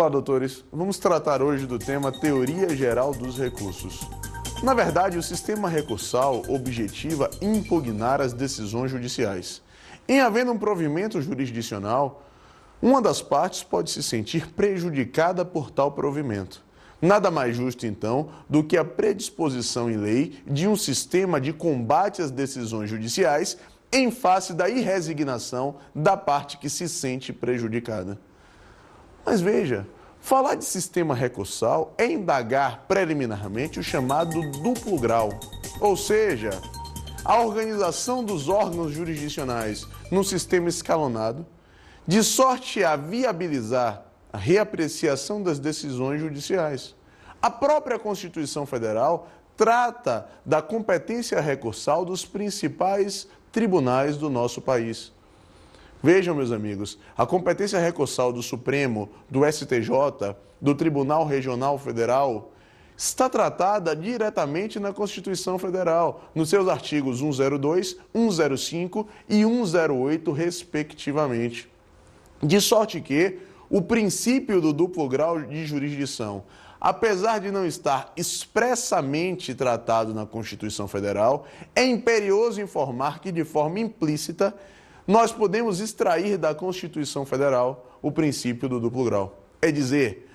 Olá, doutores. Vamos tratar hoje do tema Teoria Geral dos Recursos. Na verdade, o sistema recursal objetiva impugnar as decisões judiciais. Em havendo um provimento jurisdicional, uma das partes pode se sentir prejudicada por tal provimento. Nada mais justo, então, do que a predisposição em lei de um sistema de combate às decisões judiciais em face da irresignação da parte que se sente prejudicada. Mas veja, falar de sistema recursal é indagar preliminarmente o chamado duplo grau, ou seja, a organização dos órgãos jurisdicionais num sistema escalonado, de sorte a viabilizar a reapreciação das decisões judiciais. A própria Constituição Federal trata da competência recursal dos principais tribunais do nosso país. Vejam, meus amigos, a competência recursal do Supremo, do STJ, do Tribunal Regional Federal, está tratada diretamente na Constituição Federal, nos seus artigos 102, 105 e 108, respectivamente. De sorte que o princípio do duplo grau de jurisdição, apesar de não estar expressamente tratado na Constituição Federal, é imperioso informar que, de forma implícita, nós podemos extrair da Constituição Federal o princípio do duplo grau. É dizer,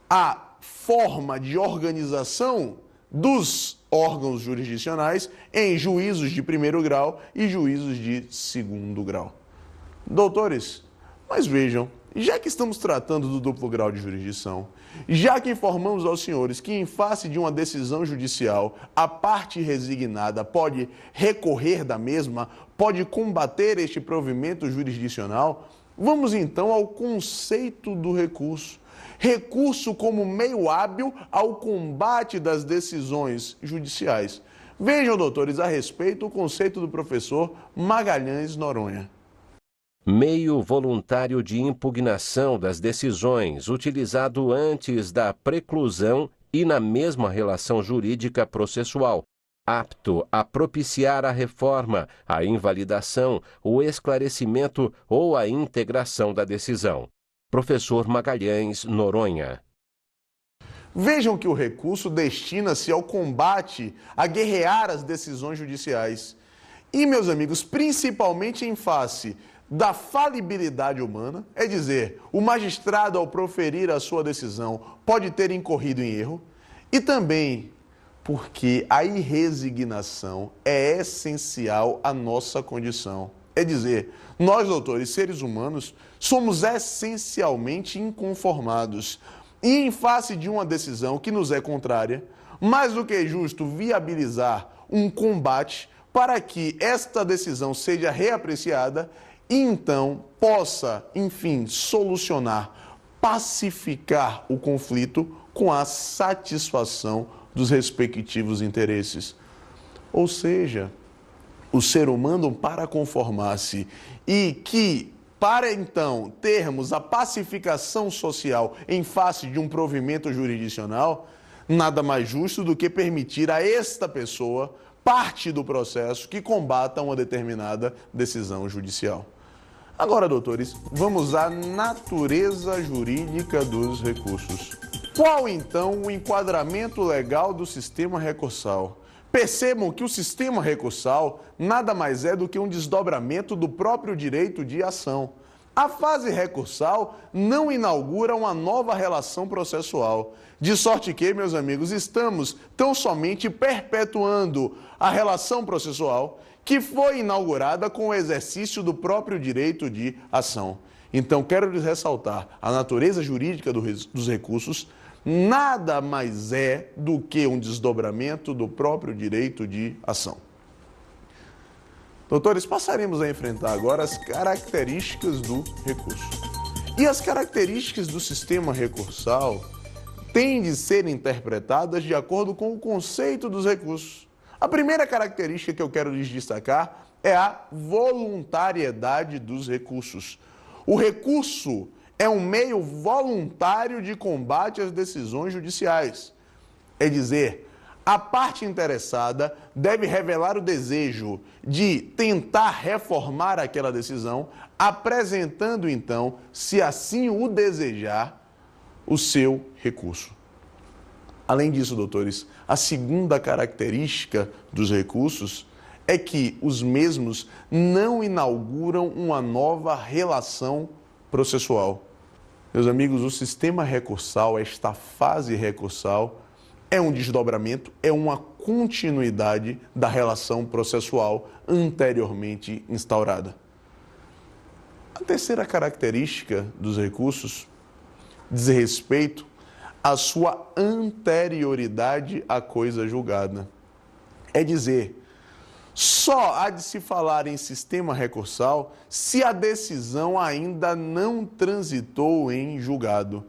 a forma de organização dos órgãos jurisdicionais em juízos de primeiro grau e juízos de segundo grau. Doutores, mas vejam, já que estamos tratando do duplo grau de jurisdição, já que informamos aos senhores que, em face de uma decisão judicial, a parte resignada pode recorrer da mesma, pode combater este provimento jurisdicional, vamos então ao conceito do recurso. Recurso como meio hábil ao combate das decisões judiciais. Vejam, doutores, a respeito o conceito do professor Magalhães Noronha. Meio voluntário de impugnação das decisões, utilizado antes da preclusão e na mesma relação jurídica processual, apto a propiciar a reforma, a invalidação, o esclarecimento ou a integração da decisão. Professor Magalhães Noronha. Vejam que o recurso destina-se ao combate, a guerrear as decisões judiciais. E, meus amigos, principalmente em face da falibilidade humana, é dizer, o magistrado, ao proferir a sua decisão, pode ter incorrido em erro, e também porque a irresignação é essencial à nossa condição. É dizer, nós, doutores, seres humanos, somos essencialmente inconformados, e em face de uma decisão que nos é contrária, mais do que justo viabilizar um combate para que esta decisão seja reapreciada e então possa, enfim, solucionar, pacificar o conflito com a satisfação dos respectivos interesses. Ou seja, o ser humano, para conformar-se e que, para então termos a pacificação social em face de um provimento jurisdicional, nada mais justo do que permitir a esta pessoa parte do processo que combata uma determinada decisão judicial. Agora, doutores, vamos à natureza jurídica dos recursos. Qual, então, o enquadramento legal do sistema recursal? Percebam que o sistema recursal nada mais é do que um desdobramento do próprio direito de ação. A fase recursal não inaugura uma nova relação processual. De sorte que, meus amigos, estamos tão somente perpetuando a relação processual que foi inaugurada com o exercício do próprio direito de ação. Então, quero lhes ressaltar, a natureza jurídica dos recursos nada mais é do que um desdobramento do próprio direito de ação. Doutores, passaremos a enfrentar agora as características do recurso. E as características do sistema recursal têm de ser interpretadas de acordo com o conceito dos recursos. A primeira característica que eu quero lhes destacar é a voluntariedade dos recursos. O recurso é um meio voluntário de combate às decisões judiciais. É dizer, a parte interessada deve revelar o desejo de tentar reformar aquela decisão, apresentando então, se assim o desejar, o seu recurso. Além disso, doutores, a segunda característica dos recursos é que os mesmos não inauguram uma nova relação processual. Meus amigos, o sistema recursal, esta fase recursal, é um desdobramento, é uma continuidade da relação processual anteriormente instaurada. A terceira característica dos recursos diz respeito à sua anterioridade à coisa julgada. É dizer, só há de se falar em sistema recursal se a decisão ainda não transitou em julgado.